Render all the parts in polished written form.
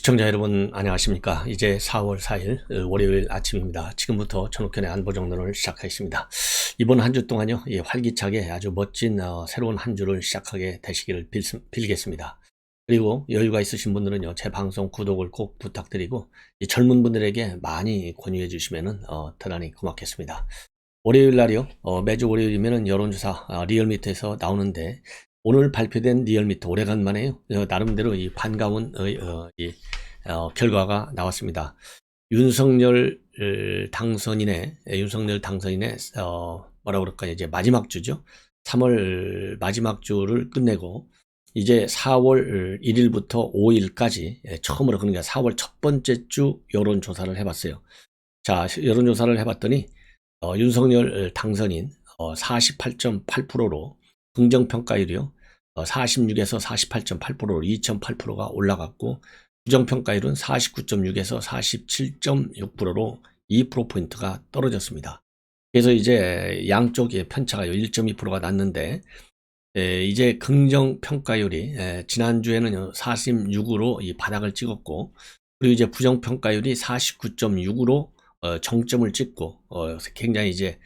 시청자 여러분 안녕하십니까. 이제 4월 4일 월요일 아침입니다. 지금부터 전옥현의 안보정론을 시작하겠습니다. 이번 한 주 동안요 활기차게 아주 멋진 새로운 한 주를 시작하게 되시기를 빌겠습니다. 그리고 여유가 있으신 분들은요 제 방송 구독을 꼭 부탁드리고 이 젊은 분들에게 많이 권유해 주시면은 대단히 고맙겠습니다. 월요일 날이요 매주 월요일이면은 여론조사 리얼미터에서 나오는데 오늘 발표된 리얼미터 오래간만에 나름대로 이 반가운 결과가 나왔습니다. 윤석열 당선인의 뭐라 그럴까요? 이제 마지막 주죠. 3월 마지막 주를 끝내고 이제 4월 1일부터 5일까지 처음으로 그러니까 4월 첫 번째 주 여론조사를 해봤어요. 자, 여론조사를 해봤더니 윤석열 당선인 48.8%로 긍정평가율이요 46에서 48.8%로 2.8%가 올라갔고 부정평가율은 49.6에서 47.6%로 2%포인트가 떨어졌습니다. 그래서 이제 양쪽의 편차가 1.2%가 났는데 이제 긍정평가율이 지난주에는 46으로 이 바닥을 찍었고 그리고 이제 부정평가율이 49.6으로 정점을 찍고 굉장히 이제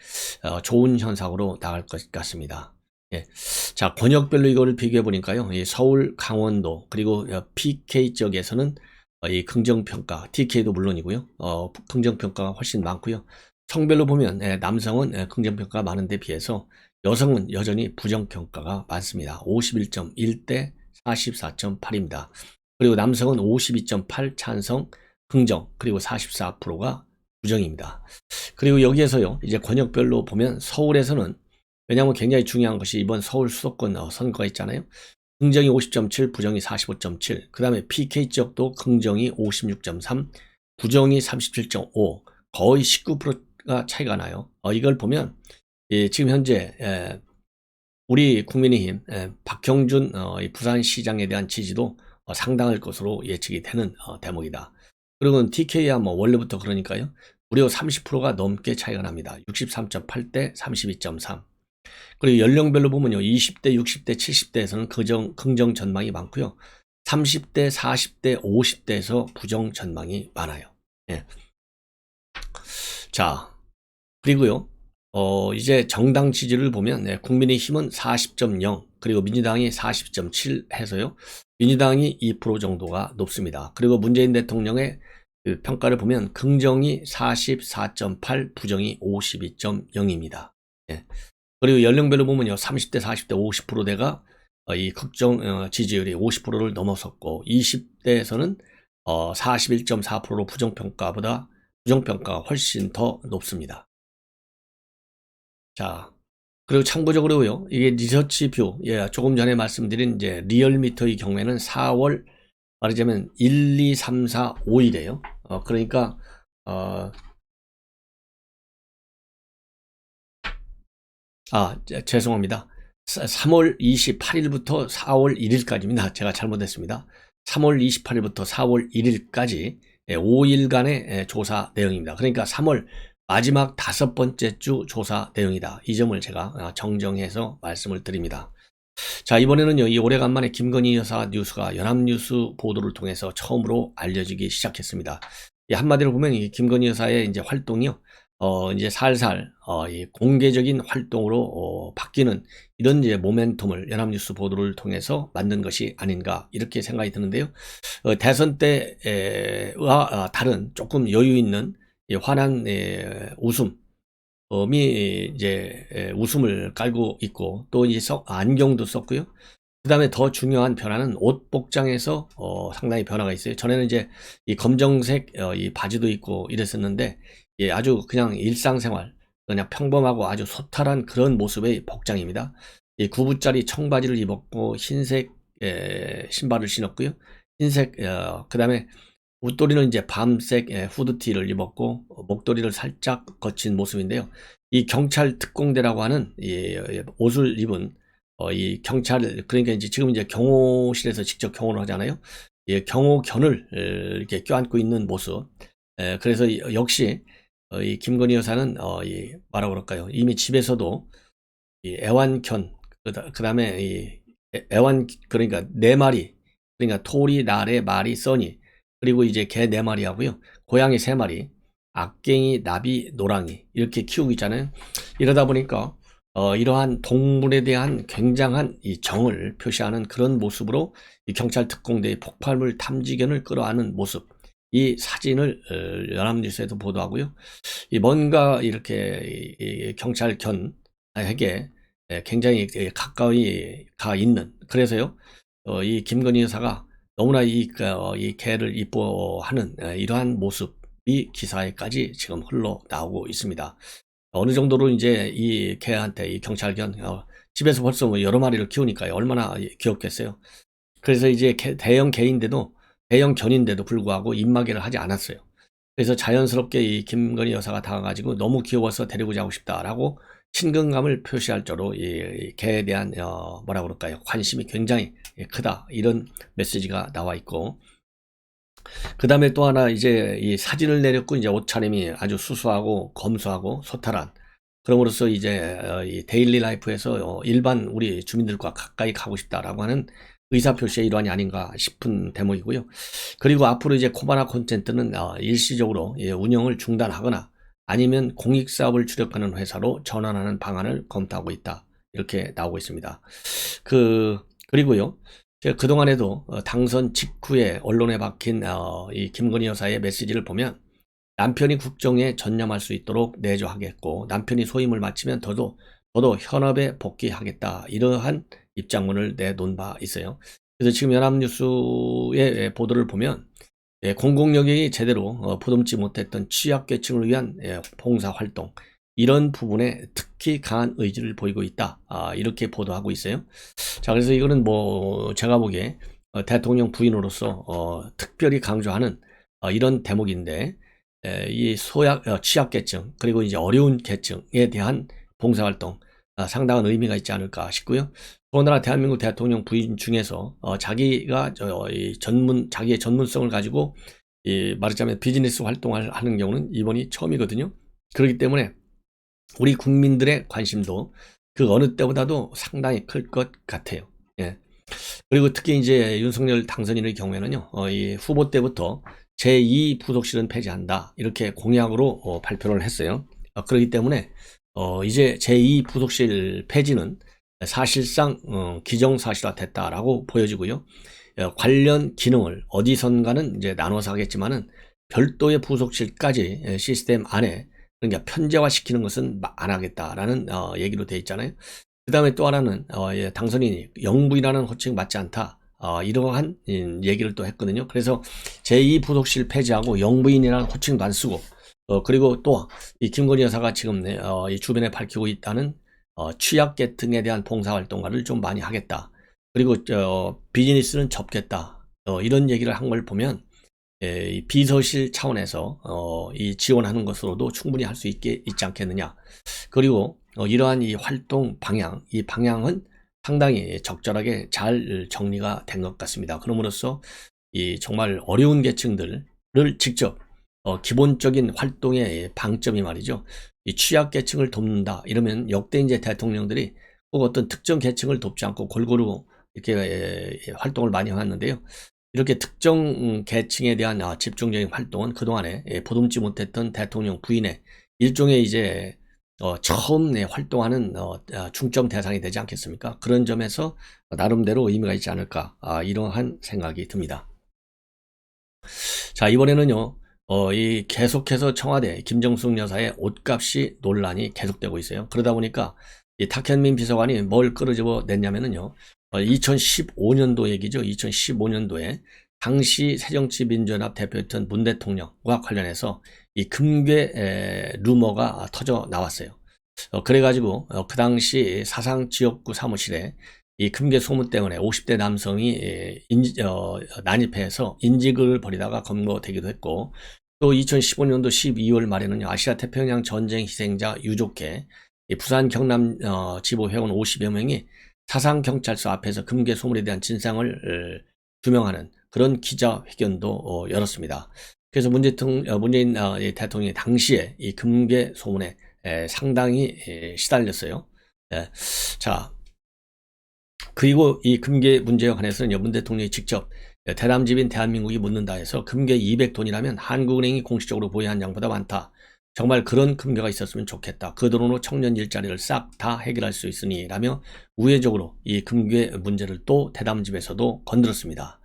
좋은 현상으로 나갈 것 같습니다. 예. 자, 권역별로 이거를 비교해 보니까요. 이 서울, 강원도 그리고 PK 지역에서는 이 긍정평가, TK도 물론이고요. 긍정평가가 훨씬 많고요. 성별로 보면 남성은 긍정평가가 많은데 비해서 여성은 여전히 부정평가가 많습니다. 51.1대 44.8입니다. 그리고 남성은 52.8 찬성, 긍정, 그리고 44%가 부정입니다. 그리고 여기에서요, 이제 권역별로 보면 서울에서는 왜냐하면 굉장히 중요한 것이 이번 서울 수도권 선거가 있잖아요. 긍정이 50.7, 부정이 45.7. 그 다음에 PK 지역도 긍정이 56.3, 부정이 37.5. 거의 19%가 차이가 나요. 이걸 보면 지금 현재 우리 국민의힘 박형준 부산시장에 대한 지지도 상당할 것으로 예측이 되는 대목이다. 그리고 TK야 뭐 원래부터 그러니까요. 무려 30%가 넘게 차이가 납니다. 63.8대 32.3. 그리고 연령별로 보면요. 20대, 60대, 70대에서는 긍정 전망이 많고요. 30대, 40대, 50대에서 부정 전망이 많아요. 예. 자, 그리고요. 이제 정당 지지를 보면 국민의힘은 40.0 그리고 민주당이 40.7 해서요. 민주당이 2% 정도가 높습니다. 그리고 문재인 대통령의 그 평가를 보면 긍정이 44.8 부정이 52.0입니다. 예. 그리고 연령별로 보면요. 30대, 40대, 50%대가 이 극정 지지율이 50%를 넘어섰고 20대에서는 41.4%로 부정평가가 훨씬 더 높습니다. 자, 그리고 참고적으로요. 이게 리서치뷰, 조금 전에 말씀드린 이제 리얼미터의 경우에는 4월 말하자면 1, 2, 3, 4, 5일이에요. 그러니까 죄송합니다. 3월 28일부터 4월 1일까지입니다. 제가 잘못했습니다. 3월 28일부터 4월 1일까지 5일간의 조사 내용입니다. 그러니까 3월 마지막 5번째 주 조사 내용이다. 이 점을 제가 정정해서 말씀을 드립니다. 자, 이번에는요, 이 오래간만에 김건희 여사 뉴스가 연합뉴스 보도를 통해서 처음으로 알려지기 시작했습니다. 한마디로 보면 이 김건희 여사의 이제 활동이요, 이제 살살, 이 공개적인 활동으로, 바뀌는 이런 이제 모멘텀을 연합뉴스 보도를 통해서 만든 것이 아닌가, 이렇게 생각이 드는데요. 대선 때와 다른 조금 여유 있는 환한 웃음, 미 이제 웃음을 깔고 있고 또 이제 안경도 썼고요. 그 다음에 더 중요한 변화는 옷 복장에서 상당히 변화가 있어요. 전에는 이제 이 검정색 이 바지도 입고 이랬었는데 아주 그냥 일상생활 그냥 평범하고 아주 소탈한 그런 모습의 복장입니다. 이 9부짜리 청바지를 입었고 흰색 신발을 신었고요. 흰색 그 다음에 웃도리는 이제 밤색 후드티를 입었고 목도리를 살짝 거친 모습인데요. 이 경찰 특공대라고 하는 이 옷을 입은 이 경찰 그러니까 이제 지금 이제 경호실에서 직접 경호를 하잖아요. 이 경호견을 이렇게 껴안고 있는 모습. 그래서 역시 이 김건희 여사는 이 뭐라고 그럴까요? 이미 집에서도 이 애완견 그다음에 이 애완 그러니까 네 마리 그러니까 토리 나래 마리 써니 그리고 이제 개 4마리 하고요. 고양이 3마리, 악갱이, 나비, 노랑이 이렇게 키우고 있잖아요. 이러다 보니까 이러한 동물에 대한 굉장한 이 정을 표시하는 그런 모습으로 이 경찰 특공대의 폭발물 탐지견을 끌어안는 모습, 이 사진을 연합뉴스에도 보도하고요. 이 뭔가 이렇게 이 경찰견에게 굉장히 가까이 가 있는, 그래서요 이 김건희 여사가 너무나 이 개를 이뻐하는 이러한 모습이 기사에까지 지금 흘러나오고 있습니다. 어느 정도로 이제 이 개한테 이 경찰견 집에서 벌써 뭐 여러 마리를 키우니까 얼마나 귀엽겠어요. 그래서 이제 대형 개인데도, 대형 견인데도 불구하고 입마개를 하지 않았어요. 그래서 자연스럽게 이 김건희 여사가 다가가지고 너무 귀여워서 데리고 자고 싶다라고 친근감을 표시할 정도로 이 개에 대한 뭐라 그럴까요? 관심이 굉장히 크다, 이런 메시지가 나와 있고, 그 다음에 또 하나 이제 이 사진을 내렸고, 이제 옷차림이 아주 수수하고 검소하고 소탈한, 그럼으로써 이제 이 데일리 라이프에서 일반 우리 주민들과 가까이 가고 싶다라고 하는 의사표시의 일환이 아닌가 싶은 대목이고요. 그리고 앞으로 이제 코바나 콘텐츠는 일시적으로 운영을 중단하거나 아니면 공익사업을 주력하는 회사로 전환하는 방안을 검토하고 있다, 이렇게 나오고 있습니다. 그리고요, 제가 그동안에도 당선 직후에 언론에 박힌 이 김건희 여사의 메시지를 보면, 남편이 국정에 전념할 수 있도록 내조하겠고, 남편이 소임을 마치면 저도 현업에 복귀하겠다, 이러한 입장문을 내놓은 바 있어요. 그래서 지금 연합뉴스의 보도를 보면 공공연령이 제대로 보듬지 못했던 취약계층을 위한 봉사활동, 이런 부분에 특히 강한 의지를 보이고 있다, 이렇게 보도하고 있어요. 자, 그래서 이거는 뭐 제가 보기에 대통령 부인으로서 특별히 강조하는 이런 대목인데, 이 취약계층 그리고 이제 어려운 계층에 대한 봉사활동 상당한 의미가 있지 않을까 싶고요. 더군다나 대한민국 대통령 부인 중에서 자기가 자기의 전문성을 가지고 말하자면 비즈니스 활동을 하는 경우는 이번이 처음이거든요. 그렇기 때문에 우리 국민들의 관심도 그 어느 때보다도 상당히 클 것 같아요. 예. 그리고 특히 이제 윤석열 당선인의 경우에는요, 이 후보 때부터 제2 부속실은 폐지한다, 이렇게 공약으로 발표를 했어요. 그렇기 때문에 이제 제2 부속실 폐지는 사실상 기정사실화 됐다라고 보여지고요. 관련 기능을 어디선가는 이제 나눠서 하겠지만은 별도의 부속실까지 시스템 안에, 그러니까 편제화시키는 것은 안 하겠다라는 얘기로 돼 있잖아요. 그 다음에 또 하나는 당선인이 영부인이라는 호칭 맞지 않다, 이러한 얘기를 또 했거든요. 그래서 제2 부속실 폐지하고 영부인이라는 호칭도 안 쓰고, 그리고 또 이 김건희 여사가 지금 이 주변에 밝히고 있다는 취약계층에 대한 봉사활동가를 좀 많이 하겠다, 그리고 비즈니스는 접겠다, 이런 얘기를 한 걸 보면 이 비서실 차원에서 이 지원하는 것으로도 충분히 할 수 있지 않겠느냐. 그리고 이러한 이 활동 방향, 이 방향은 상당히 적절하게 잘 정리가 된 것 같습니다. 그럼으로써 이 정말 어려운 계층들을 직접 기본적인 활동의 방점이 말이죠, 이 취약계층을 돕는다, 이러면 역대 이제 대통령들이 꼭 어떤 특정 계층을 돕지 않고 골고루 이렇게 활동을 많이 해왔는데요. 이렇게 특정 계층에 대한 집중적인 활동은 그동안에 보듬지 못했던 대통령 부인의 일종의 이제 처음 활동하는 중점 대상이 되지 않겠습니까? 그런 점에서 나름대로 의미가 있지 않을까, 이러한 생각이 듭니다. 자, 이번에는요, 이 계속해서 청와대 김정숙 여사의 옷값이 논란이 계속되고 있어요. 그러다 보니까 이 탁현민 비서관이 뭘 끌어집어 냈냐면은요, 2015년도 얘기죠. 2015년도에 당시 새정치민주연합 대표였던 문 대통령과 관련해서 이 금괴 루머가 터져 나왔어요. 그래가지고 그 당시 사상지역구 사무실에 이 금괴 소문 때문에 50대 남성이 난입해서 인직을 벌이다가 검거되기도 했고, 또 2015년도 12월 말에는 아시아 태평양 전쟁 희생자 유족회 부산 경남 지부 회원 50여 명이 사상경찰서 앞에서 금괴 소문에 대한 진상을 규명하는 그런 기자회견도 열었습니다. 그래서 문재인 대통령이 당시에 이 금괴 소문에 상당히 시달렸어요. 자, 그리고 이 금괴 문제와 관해서는 문 대통령이 직접 대담집인 대한민국이 묻는다 해서 금괴 200돈이라면 한국은행이 공식적으로 보유한 양보다 많다. 정말 그런 금괴가 있었으면 좋겠다. 그 돈으로 청년 일자리를 싹 다 해결할 수 있으니 라며 우회적으로 이 금괴 문제를 또 대담집에서도 건드렸습니다.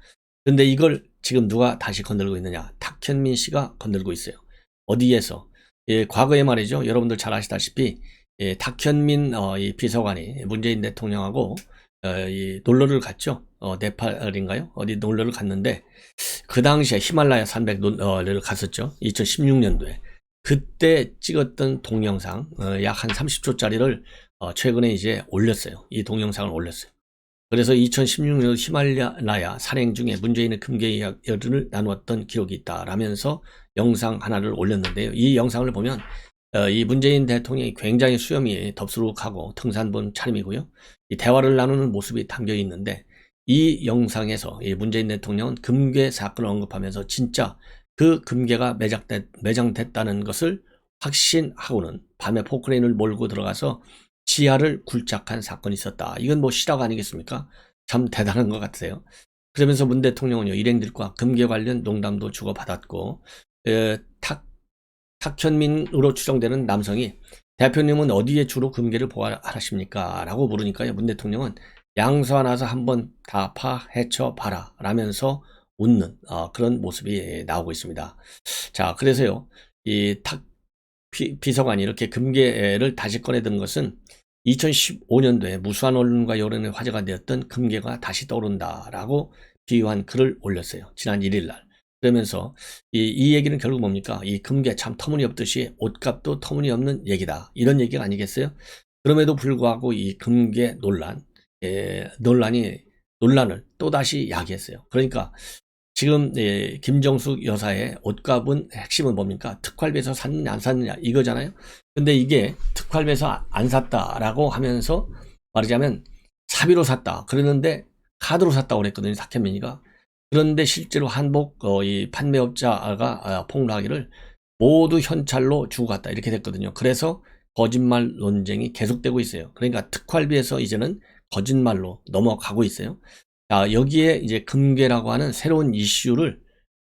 그런데 이걸 지금 누가 다시 건들고 있느냐? 탁현민 씨가 건들고 있어요. 어디에서? 과거에 말이죠. 여러분들 잘 아시다시피 탁현민 이 비서관이 문재인 대통령하고 이 놀러를 갔죠. 네팔인가요? 어디 놀러를 갔는데 그 당시에 히말라야 산맥을 갔었죠. 2016년도에. 그때 찍었던 동영상 약 한 30초짜리를 최근에 이제 올렸어요. 이 동영상을 올렸어요. 그래서 2016년 히말라야 산행 중에 문재인의 금괴 이야기를 나누었던 기록이 있다라면서 영상 하나를 올렸는데요. 이 영상을 보면 이 문재인 대통령이 굉장히 수염이 덥수룩하고 등산본 차림이고요. 이 대화를 나누는 모습이 담겨 있는데 이 영상에서 이 문재인 대통령은 금괴 사건을 언급하면서 진짜 그 금괴가 매장됐다는 것을 확신하고는 밤에 포크레인을 몰고 들어가서 지하를 굴착한 사건이 있었다. 이건 뭐 실화가 아니겠습니까? 참 대단한 것 같아요. 그러면서 문 대통령은요, 일행들과 금괴 관련 농담도 주고받았고 탁현민으로 추정되는 남성이 대표님은 어디에 주로 금괴를 보관하십니까? 라고 물으니까요, 문 대통령은 양수와 나서 한번 다 파헤쳐 봐라 라면서 웃는 그런 모습이 나오고 있습니다. 자, 그래서요, 이 탁 비서관이 이렇게 금괴를 다시 꺼내든 것은 2015년도에 무수한 언론과 여론의 화제가 되었던 금괴가 다시 떠오른다라고 비유한 글을 올렸어요. 지난 1일 날. 그러면서 이 얘기는 결국 뭡니까? 이 금괴 참 터무니없듯이 옷값도 터무니없는 얘기다. 이런 얘기가 아니겠어요? 그럼에도 불구하고 이 금괴 논란을 또다시 야기했어요. 그러니까 지금 김정숙 여사의 옷값은 핵심은 뭡니까? 특활비에서 샀느냐 안 샀느냐 이거잖아요. 근데 이게 특활비에서 안 샀다라고 하면서 말하자면 사비로 샀다. 그러는데 카드로 샀다고 그랬거든요. 탁현민이가. 그런데 실제로 한복 이 판매업자가 폭로하기를 모두 현찰로 주고 갔다 이렇게 됐거든요. 그래서 거짓말 논쟁이 계속되고 있어요. 그러니까 특활비에서 이제는 거짓말로 넘어가고 있어요. 자, 여기에 이제 금괴라고 하는 새로운 이슈를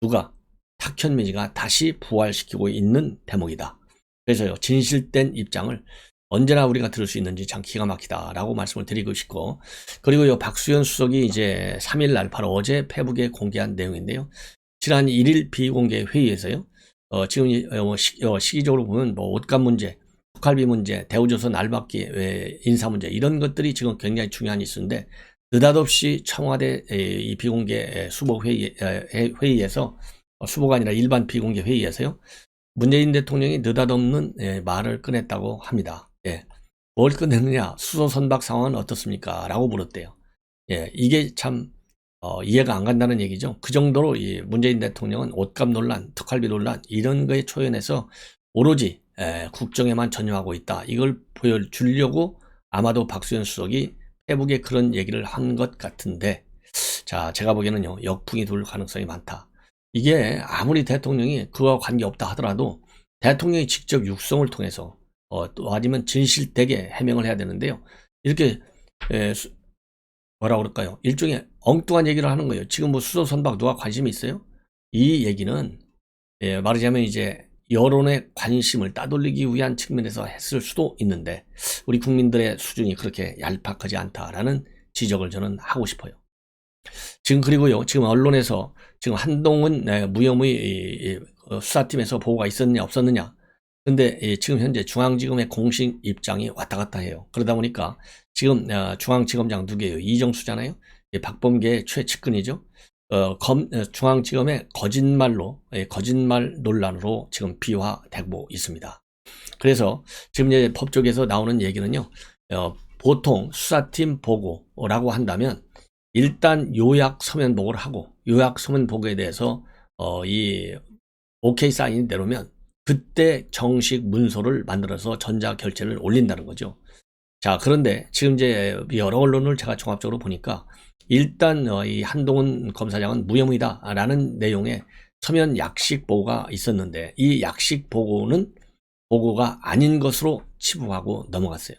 누가 탁현민이가 다시 부활시키고 있는 대목이다. 그래서요, 진실된 입장을 언제나 우리가 들을 수 있는지 참 기가 막히다라고 말씀을 드리고 싶고, 그리고 요 박수현 수석이 이제 3일날 바로 어제 페북에 공개한 내용인데요. 지난 1일 비공개 회의에서요, 지금 시기적으로 보면 뭐 옷값 문제, 특활비 문제, 대우조선 알박기 인사 문제 이런 것들이 지금 굉장히 중요한 이슈인데 느닷없이 청와대 이 비공개 수복 회의에서 수보가 아니라 일반 비공개 회의에서요. 문재인 대통령이 느닷없는 말을 꺼냈다고 합니다. 뭘 꺼냈느냐? 수소 선박 상황은 어떻습니까? 라고 물었대요. 이게 참 이해가 안 간다는 얘기죠. 그 정도로 이 문재인 대통령은 옷값 논란, 특활비 논란 이런 거에 초연해서 오로지 국정에만 전념하고 있다. 이걸 보여주려고 아마도 박수현 수석이 페북에 그런 얘기를 한 것 같은데, 자, 제가 보기에는요, 역풍이 돌 가능성이 많다. 이게 아무리 대통령이 그와 관계없다 하더라도 대통령이 직접 육성을 통해서 또 아니면 진실되게 해명을 해야 되는데요. 이렇게 뭐라 그럴까요? 일종의 엉뚱한 얘기를 하는 거예요. 지금 뭐 수소 선박 누가 관심이 있어요? 이 얘기는 말하자면 이제 여론의 관심을 따돌리기 위한 측면에서 했을 수도 있는데 우리 국민들의 수준이 그렇게 얄팍하지 않다라는 지적을 저는 하고 싶어요. 지금 그리고요, 지금 언론에서 지금 한동훈 무혐의 수사팀에서 보고가 있었느냐 없었느냐. 근데 지금 현재 중앙지검의 공식 입장이 왔다 갔다 해요. 그러다 보니까 지금 중앙지검장 누구예요? 이정수잖아요. 박범계의 최측근이죠. 중앙지검의 거짓말 논란으로 지금 비화되고 있습니다. 그래서 지금 이제 법조계에서 나오는 얘기는요, 보통 수사팀 보고라고 한다면 일단 요약 서면 보고를 하고 요약 서면 보고에 대해서 이 오케이 사인이 내려오면 그때 정식 문서를 만들어서 전자 결재를 올린다는 거죠. 자, 그런데 지금 이제 여러 언론을 제가 종합적으로 보니까 일단 이 한동훈 검사장은 무혐의다라는 내용의 서면 약식 보고가 있었는데 이 약식 보고는 보고가 아닌 것으로 치부하고 넘어갔어요.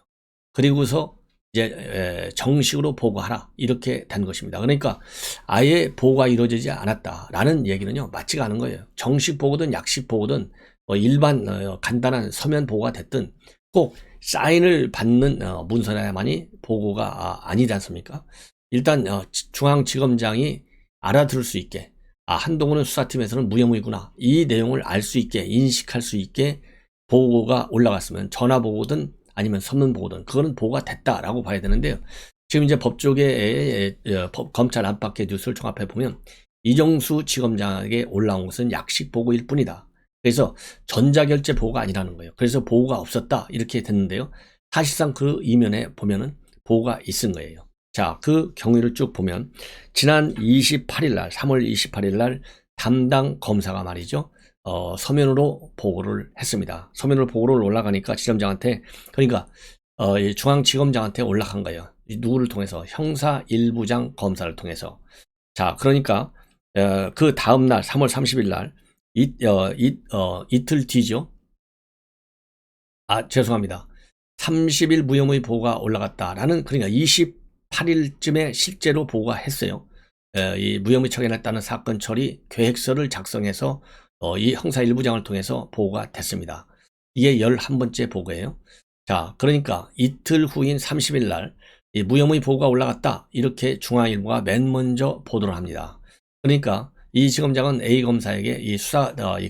그리고서 이제 정식으로 보고하라 이렇게 된 것입니다. 그러니까 아예 보고가 이루어지지 않았다라는 얘기는요 맞지가 않은 거예요. 정식 보고든 약식 보고든 일반 간단한 서면 보고가 됐든 꼭 사인을 받는 문서여야만이 보고가 아니지 않습니까? 일단 중앙지검장이 알아들을 수 있게 한동훈은 수사팀에서는 무혐의구나 이 내용을 알 수 있게 인식할 수 있게 보고가 올라갔으면 전화 보고든 아니면 서면 보고든 그거는 보고가 됐다라고 봐야 되는데요. 지금 이제 법조계 검찰 안팎의 뉴스를 종합해 보면 이정수 지검장에게 올라온 것은 약식 보고일 뿐이다. 그래서 전자결제 보고가 아니라는 거예요. 그래서 보고가 없었다 이렇게 됐는데요. 사실상 그 이면에 보면은 보고가 있은 거예요. 자, 그 경위를 쭉 보면 지난 28일 날 3월 28일 날 담당 검사가 말이죠. 서면으로 보고를 했습니다. 서면으로 보고를 올라가니까 지점장한테 그러니까 중앙지검장한테 올라간 거예요. 누구를 통해서 형사 1부장 검사를 통해서. 자, 그러니까 그 다음 날 3월 30일 날 이틀 뒤죠. 죄송합니다. 30일 무혐의 보고가 올라갔다라는 그러니까 28일쯤에 실제로 보고가 했어요. 이 무혐의 처리했다는 사건 처리 계획서를 작성해서 이 형사 1부장을 통해서 보고가 됐습니다. 이게 11번째 보고예요. 자, 그러니까 이틀 후인 30일 날 이 무혐의 보고가 올라갔다 이렇게 중앙일보가 맨 먼저 보도를 합니다. 그러니까 이 지검장은 A 검사에게 이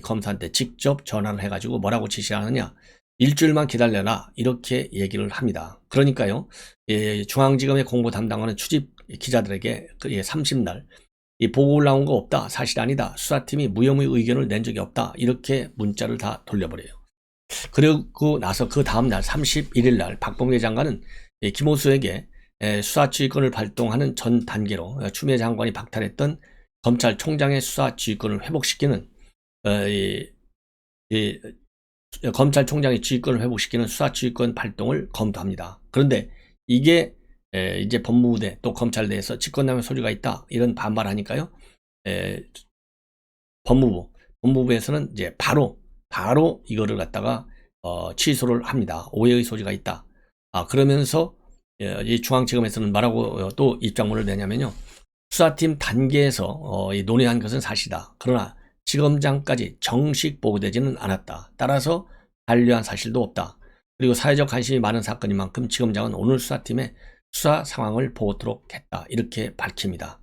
검사한테 직접 전화를 해가지고 뭐라고 지시하느냐 일주일만 기다려라 이렇게 얘기를 합니다. 그러니까요 중앙지검의 공보 담당하는 출입 기자들에게 30날 이 보고 올라온 거 없다 사실 아니다 수사팀이 무혐의 의견을 낸 적이 없다 이렇게 문자를 다 돌려버려요. 그리고 나서 그 다음날 31일 날 박범계 장관은 김호수에게 수사지휘권을 발동하는 전 단계로 추미애 장관이 박탈했던 검찰총장의 수사지휘권을 회복시키는 검찰총장의 지휘권을 회복시키는 수사지휘권 발동을 검토합니다. 그런데 이게 이제 법무부대 또 검찰대에서 직권남용 소지가 있다 이런 반발하니까요. 법무부에서는 이제 바로 이거를 갖다가 취소를 합니다. 오해의 소지가 있다. 그러면서 이 중앙지검에서는 뭐라고 또 입장문을 내냐면요. 수사팀 단계에서 논의한 것은 사실이다. 그러나 지검장까지 정식 보고되지는 않았다. 따라서 반려한 사실도 없다. 그리고 사회적 관심이 많은 사건인 만큼 지검장은 오늘 수사팀의 수사 상황을 보도록 했다. 이렇게 밝힙니다.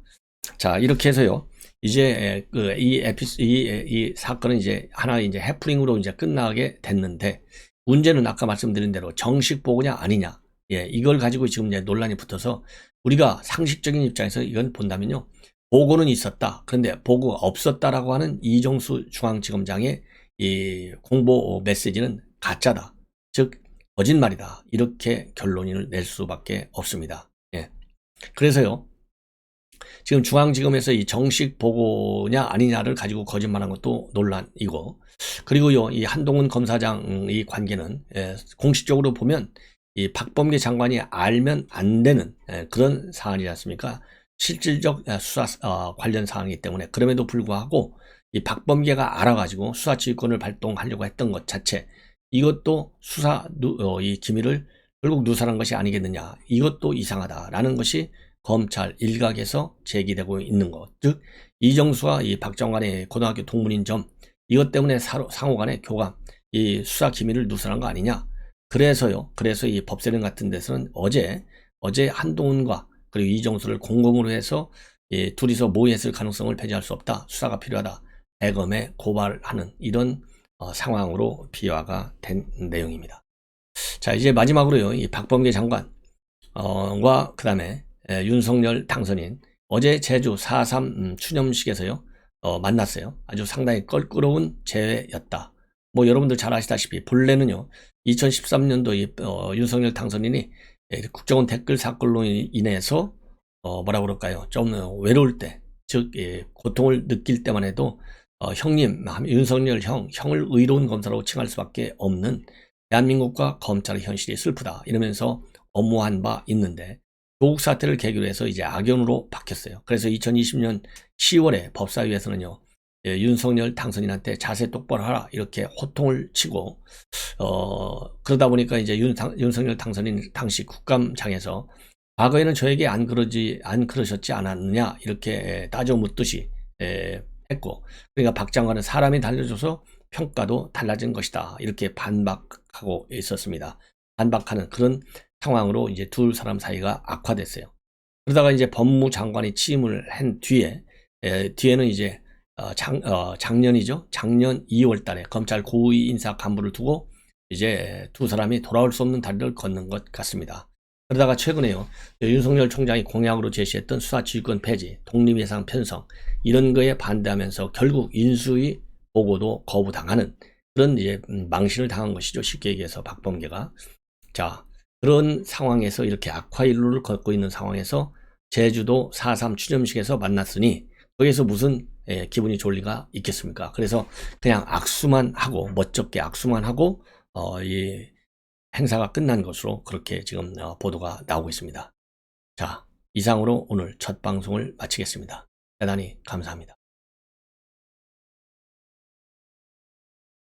자, 이렇게 해서요. 이제 이 사건은 이제 하나의 이제 해프닝으로 이제 끝나게 됐는데 문제는 아까 말씀드린 대로 정식 보고냐 아니냐. 이걸 가지고 지금 이제 논란이 붙어서 우리가 상식적인 입장에서 이건 본다면요. 보고는 있었다. 그런데 보고가 없었다라고 하는 이정수 중앙지검장의 이 공보 메시지는 가짜다. 즉 거짓말이다. 이렇게 결론을 낼 수밖에 없습니다. 그래서요. 지금 중앙지검에서 이 정식 보고냐 아니냐를 가지고 거짓말한 것도 논란이고 그리고요. 이 한동훈 검사장 이 관계는 공식적으로 보면 이 박범계 장관이 알면 안 되는 그런 사안이지 않습니까? 실질적 수사 관련 사항이기 때문에 그럼에도 불구하고 이 박범계가 알아가지고 수사지휘권을 발동하려고 했던 것 자체 이것도 수사 이 기밀을 결국 누설한 것이 아니겠느냐 이것도 이상하다라는 것이 검찰 일각에서 제기되고 있는 것. 즉 이정수와 이 박 장관의 고등학교 동문인 점 이것 때문에 상호간의 교감 이 수사 기밀을 누설한 거 아니냐. 그래서요. 그래서 이 법세련 같은 데서는 어제 한동훈과 그리고 이정수를 공공으로 해서 둘이서 모의했을 가능성을 배제할 수 없다. 수사가 필요하다. 대검에 고발하는 이런 상황으로 비화가 된 내용입니다. 자, 이제 마지막으로요. 이 박범계 장관 과 그다음에 윤석열 당선인 어제 제주 4.3 추념식에서요. 만났어요. 아주 상당히 껄끄러운 재회였다. 뭐 여러분들 잘 아시다시피 본래는요. 2013년도 윤석열 당선인이 국정원 댓글 사건로 인해서 뭐라 그럴까요? 좀 외로울 때, 즉 고통을 느낄 때만 해도 형님, 윤석열 형을 의로운 검사로 칭할 수밖에 없는 대한민국과 검찰의 현실이 슬프다 이러면서 엄호한 바 있는데 조국 사태를 계기로 해서 이제 악연으로 바뀌었어요. 그래서 2020년 10월에 법사위에서는요. 윤석열 당선인한테 자세 똑바로 하라 이렇게 호통을 치고 그러다 보니까 이제 윤석열 당선인 당시 국감장에서 과거에는 저에게 안 그러셨지 않았느냐 이렇게 따져 묻듯이 했고, 그러니까 박 장관은 사람이 달라져서 평가도 달라진 것이다 이렇게 반박하고 있었습니다. 반박하는 그런 상황으로 이제 두 사람 사이가 악화됐어요. 그러다가 이제 법무장관이 취임을 한 뒤에는 이제 작년이죠. 작년 2월 달에 검찰 고위 인사 간부를 두고 이제 두 사람이 돌아올 수 없는 다리를 걷는 것 같습니다. 그러다가 최근에요. 윤석열 총장이 공약으로 제시했던 수사지휘권 폐지, 독립예산 편성 이런 거에 반대하면서 결국 인수위 보고도 거부당하는 그런 이제 망신을 당한 것이죠. 쉽게 얘기해서 박범계가. 자, 그런 상황에서 이렇게 악화일로를 걷고 있는 상황에서 제주도 4.3 추념식에서 만났으니 거기에서 무슨 기분이 좋을 리가 있겠습니까? 그래서 그냥 악수만 하고 멋쩍게 악수만 하고 이 행사가 끝난 것으로 그렇게 지금 보도가 나오고 있습니다. 자, 이상으로 오늘 첫 방송을 마치겠습니다. 대단히 감사합니다.